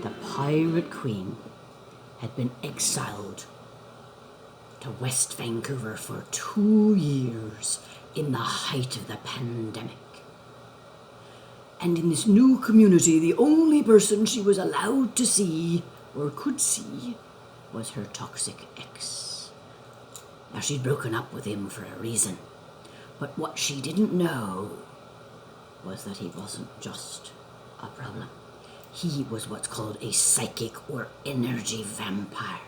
the Pirate Queen had been exiled to West Vancouver for 2 years in the height of the pandemic. And in this new community, the only person she was allowed to see, or could see, was her toxic ex. Now, she'd broken up with him for a reason, but what she didn't know was that he wasn't just a problem. He was what's called a psychic or energy vampire.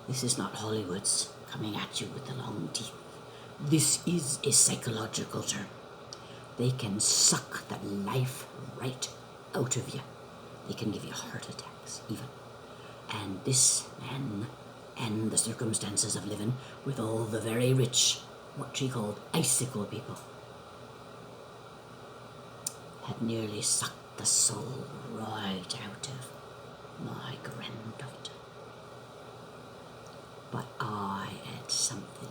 This is not Hollywood's coming at you with the long teeth. This is a psychological term. They can suck the life right out of you. They can give you heart attacks, even. And this man, and the circumstances of living with all the very rich, what she called icicle people, had nearly sucked the soul right out of my granddaughter. But I had something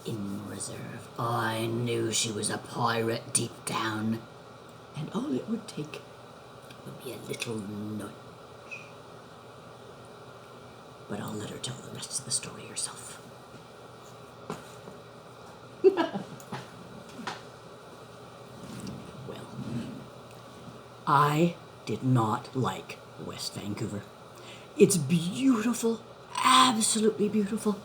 in reserve. I knew she was a pirate deep down, and all it would take would be a little nudge. But I'll let her tell the rest of the story herself. Well, I did not like West Vancouver. It's beautiful, absolutely beautiful,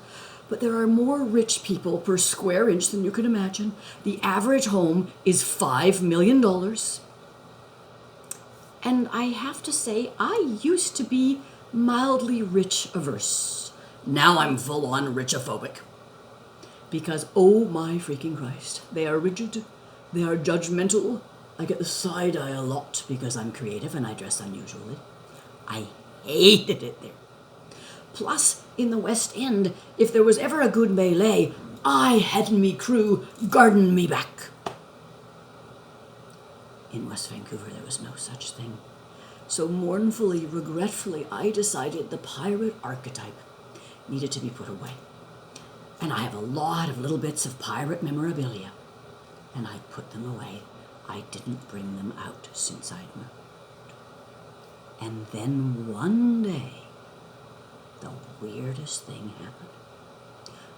but there are more rich people per square inch than you can imagine. The average home is $5 million. And I have to say, I used to be mildly rich averse. Now I'm full on richophobic. Because, oh my freaking Christ, they are rigid, they are judgmental. I get the side eye a lot because I'm creative and I dress unusually. I hated it there. Plus, in the West End, if there was ever a good melee, I had me crew guarding me back. In West Vancouver, there was no such thing. So mournfully, regretfully, I decided the pirate archetype needed to be put away. And I have a lot of little bits of pirate memorabilia, and I put them away. I didn't bring them out since I'd moved. And then one day, the weirdest thing happened.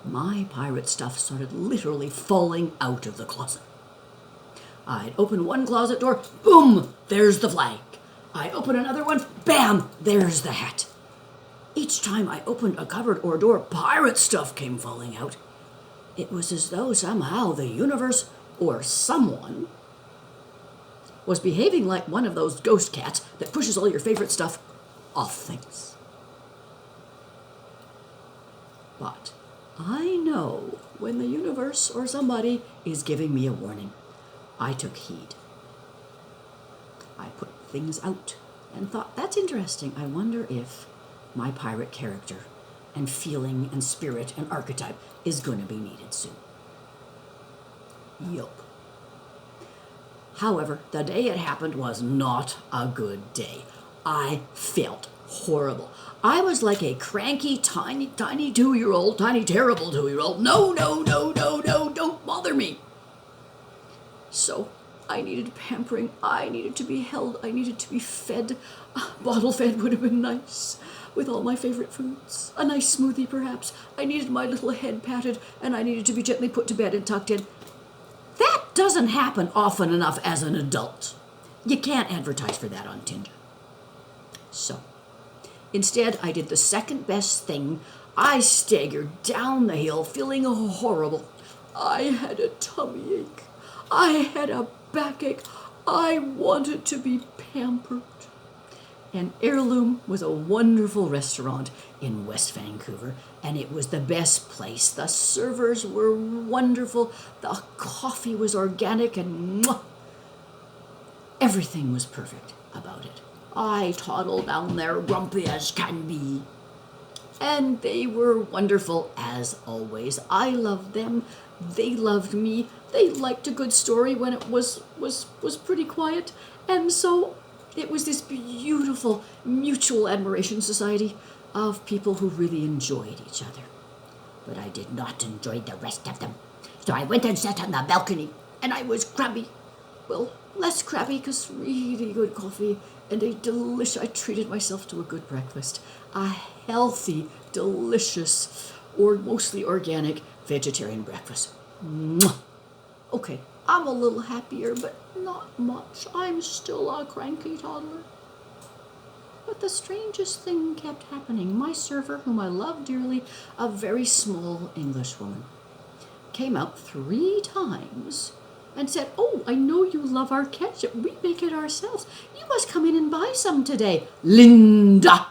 My pirate stuff started literally falling out of the closet. I'd open one closet door, boom, there's the flag. I'd open another one, bam, there's the hat. Each time I opened a cupboard or door, pirate stuff came falling out. It was as though somehow the universe, or someone, was behaving like one of those ghost cats that pushes all your favorite stuff off things. But I know when the universe or somebody is giving me a warning. I took heed. I put things out and thought, that's interesting. I wonder if my pirate character and feeling and spirit and archetype is going to be needed soon. Yup. However, the day it happened was not a good day. I felt horrible. I was like a cranky, tiny 2-year-old, tiny, terrible 2-year-old. No, don't bother me. So I needed pampering. I needed to be held. I needed to be fed. Bottle fed would have been nice, with all my favorite foods. A nice smoothie, perhaps. I needed my little head patted, and I needed to be gently put to bed and tucked in. That doesn't happen often enough as an adult. You can't advertise for that on Tinder. So, instead, I did the second best thing. I staggered down the hill, feeling horrible. I had a tummy ache. I had a backache. I wanted to be pampered. And Heirloom was a wonderful restaurant in West Vancouver, and it was the best place. The servers were wonderful. The coffee was organic, and everything was perfect about it. I toddled down there grumpy as can be. And they were wonderful as always. I loved them. They loved me. They liked a good story when it was pretty quiet. And so it was this beautiful mutual admiration society of people who really enjoyed each other. But I did not enjoy the rest of them. So I went and sat on the balcony, and I was crabby. well, less crappy because really good coffee and I treated myself to a good breakfast. A healthy, delicious, or mostly organic vegetarian breakfast. Mwah! Okay, I'm a little happier, but not much. I'm still a cranky toddler. But the strangest thing kept happening. My server, whom I love dearly, a very small Englishwoman, came out 3 times and said, "Oh, I know you love our ketchup. We make it ourselves. You must come in and buy some today." Linda!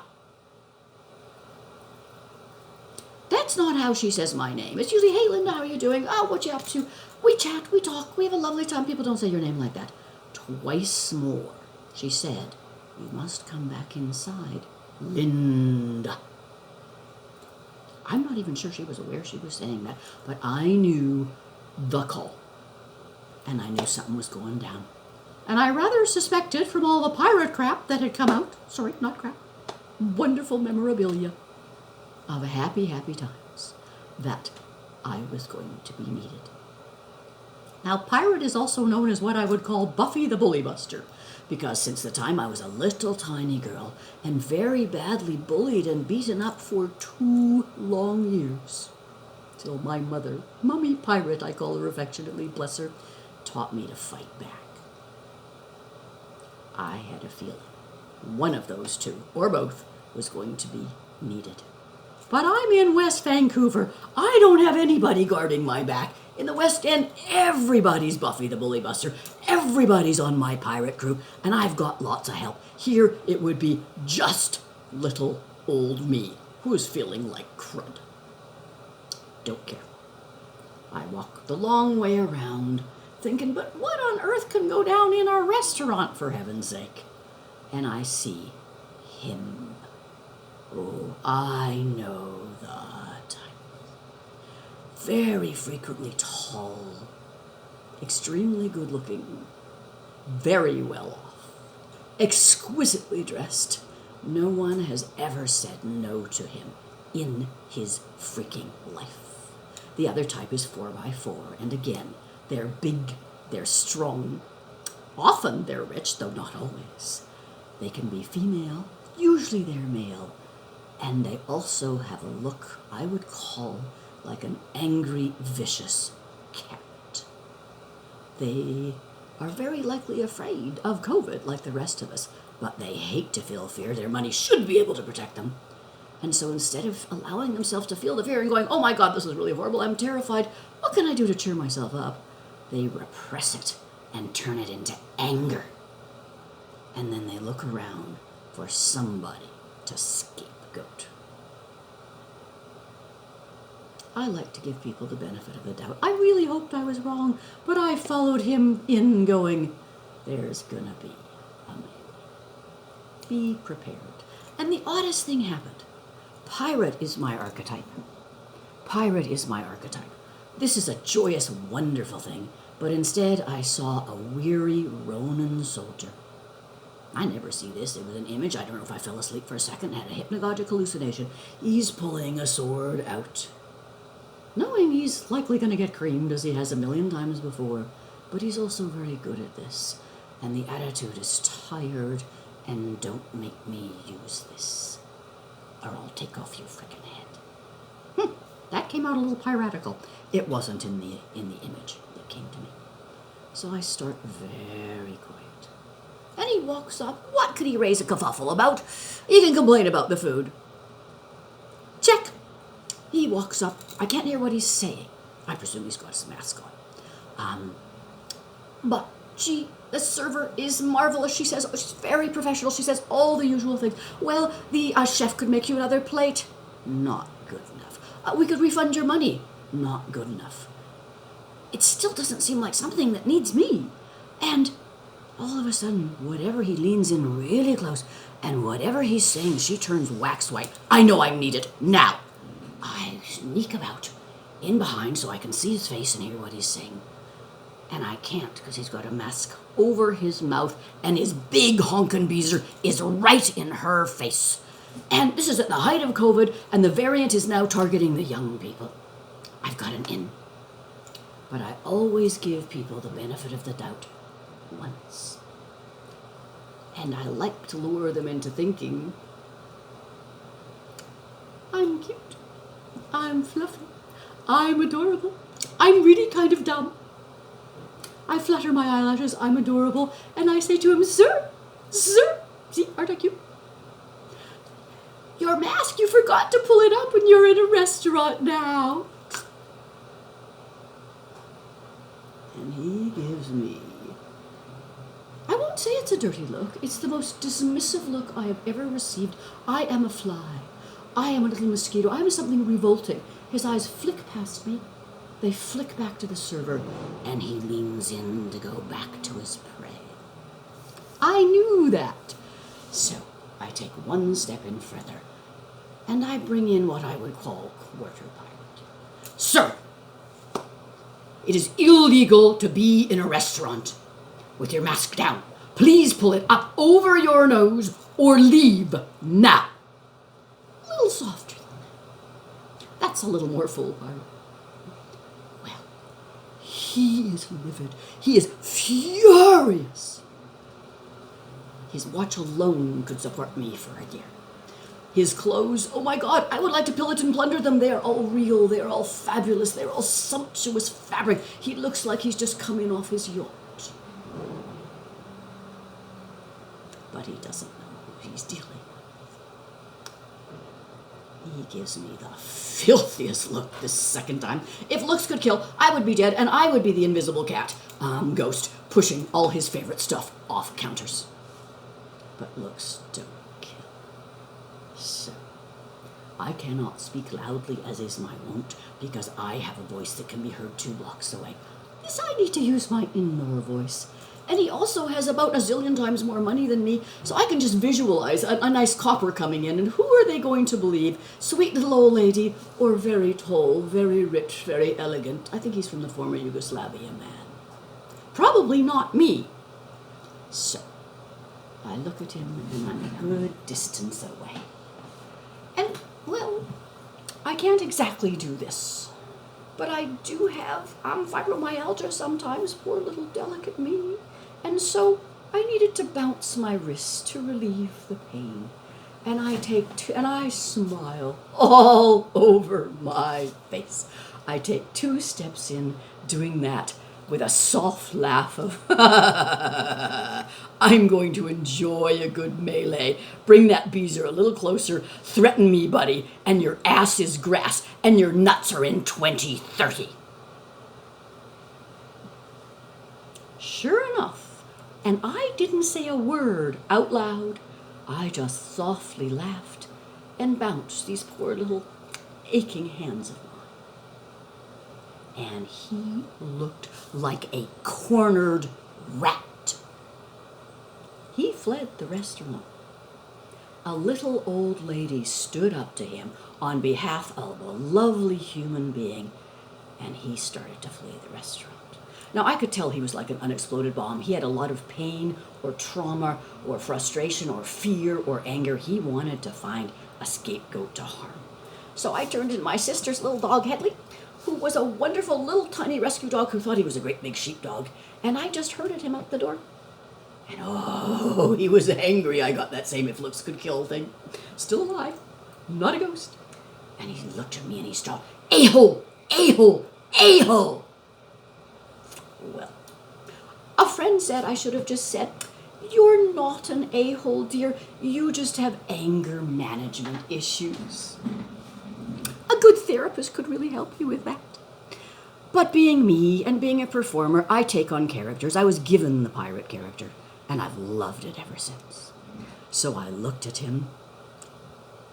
That's not how she says my name. It's usually, "Hey, Linda, how are you doing? Oh, what you up to?" We chat, we talk, we have a lovely time. People don't say your name like that. Twice more, she said, "You must come back inside, Linda." I'm not even sure she was aware she was saying that, but I knew the call. And I knew something was going down. And I rather suspected from all the pirate crap that had come out, sorry, not crap, wonderful memorabilia of happy, happy times, that I was going to be needed. Now, pirate is also known as what I would call Buffy the Bully Buster, because since the time I was a little tiny girl and very badly bullied and beaten up for 2 long years, till my mother, Mummy Pirate, I call her affectionately, bless her, taught me to fight back. I had a feeling one of those 2, or both, was going to be needed. But I'm in West Vancouver. I don't have anybody guarding my back. In the West End, everybody's Buffy the Bully Buster. Everybody's on my pirate crew, and I've got lots of help. Here, it would be just little old me, who is feeling like crud. Don't care. I walk the long way around, thinking, but what on earth can go down in our restaurant, for heaven's sake? And I see him. Oh, I know the type. Very frequently tall, extremely good looking, very well off, exquisitely dressed. No one has ever said no to him in his freaking life. The other type is 4x4, and again, they're big, they're strong. Often they're rich, though not always. They can be female, usually they're male, and they also have a look I would call like an angry, vicious cat. They are very likely afraid of COVID like the rest of us, but they hate to feel fear. Their money should be able to protect them. And so instead of allowing themselves to feel the fear and going, "Oh my God, this is really horrible, I'm terrified, what can I do to cheer myself up?" they repress it and turn it into anger. And then they look around for somebody to scapegoat. I like to give people the benefit of the doubt. I really hoped I was wrong, but I followed him in going, there's gonna be a melee. Be prepared. And the oddest thing happened. Pirate is my archetype. Pirate is my archetype. This is a joyous, wonderful thing, but instead I saw a weary Ronin soldier. I never see this. It was an image. I don't know if I fell asleep for a second, had a hypnagogic hallucination. He's pulling a sword out, knowing he's likely going to get creamed as he has a million times before, but he's also very good at this. And the attitude is tired, and don't make me use this, or I'll take off your frickin' head. That came out a little piratical. It wasn't in the image that came to me. So I start very quiet. And he walks up. What could he raise a kerfuffle about? He can complain about the food. Check. He walks up. I can't hear what he's saying. I presume he's got his mask on. But the server is marvelous. She says, she's very professional. She says all the usual things. Well, the chef could make you another plate. Not good enough. We could refund your money. Not good enough. It still doesn't seem like something that needs me. And all of a sudden, whatever he leans in really close, and whatever he's saying, she turns wax white. I know I need it now. I sneak about in behind so I can see his face and hear what he's saying. And I can't because he's got a mask over his mouth and his big honkin' beezer is right in her face. And this is at the height of COVID, and the variant is now targeting the young people. I've got an in. But I always give people the benefit of the doubt. once. And I like to lure them into thinking, I'm cute, I'm fluffy, I'm adorable, I'm really kind of dumb. I flutter my eyelashes, I'm adorable, and I say to him, sir, see, aren't I cute? Your mask, you forgot to pull it up when you're in a restaurant now. And he gives me, I won't say it's a dirty look, it's the most dismissive look I have ever received. I am a fly. I am a little mosquito. I am something revolting. His eyes flick past me. They flick back to the server, and he leans in to go back to his prey. I knew that. So I take one step in further, and I bring in what I would call quarter pirate. Sir, it is illegal to be in a restaurant with your mask down. Please pull it up over your nose or leave now. A little softer than that. That's a little more full pirate. Well, he is livid. He is furious. His watch alone could support me for a year. His clothes, oh my God, I would like to pillage and plunder them. They are all real. They are all fabulous. They are all sumptuous fabric. He looks like he's just coming off his yacht. But he doesn't know who he's dealing with. He gives me the filthiest look this second time. If looks could kill, I would be dead, and I would be the invisible cat, ghost, pushing all his favorite stuff off counters. But looks don't kill. So, I cannot speak loudly as is my wont, because I have a voice that can be heard 2 blocks away. Yes, I need to use my inner voice. And he also has about a zillion times more money than me, so I can just visualize a nice copper coming in, and who are they going to believe? Sweet little old lady, or very tall, very rich, very elegant? I think he's from the former Yugoslavia, man. Probably not me. So, I look at him, and I'm a good distance away. And, well, I can't exactly do this, but I do have fibromyalgia sometimes, poor little delicate me. And so I needed to bounce my wrist to relieve the pain. And I smile all over my face. I take 2 steps in, doing that with a soft laugh of, I'm going to enjoy a good melee. Bring that beezer a little closer, threaten me, buddy, and your ass is grass, and your nuts are in 2030. Sure enough, and I didn't say a word out loud. I just softly laughed and bounced these poor little aching hands of mine. And he looked like a cornered rat. He fled the restaurant. A little old lady stood up to him on behalf of a lovely human being, and he started to flee the restaurant. Now, I could tell he was like an unexploded bomb. He had a lot of pain or trauma or frustration or fear or anger. He wanted to find a scapegoat to harm. So I turned in my sister's little dog, Hedley, who was a wonderful little tiny rescue dog who thought he was a great big sheepdog. And I just herded him out the door. And oh, he was angry. I got that same if looks could kill thing. Still alive, not a ghost. And he looked at me and he stopped. A-hole, a-hole, a-hole. Well, a friend said I should have just said, you're not an a-hole, dear. You just have anger management issues. A good therapist could really help you with that. But being me and being a performer, I take on characters. I was given the pirate character, and I've loved it ever since. So I looked at him,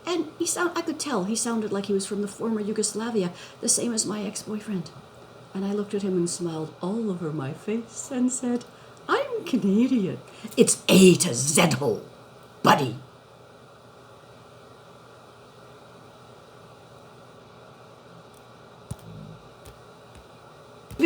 and I could tell he sounded like he was from the former Yugoslavia, the same as my ex-boyfriend. And I looked at him and smiled all over my face and said, I'm Canadian. It's A to Z hole, buddy.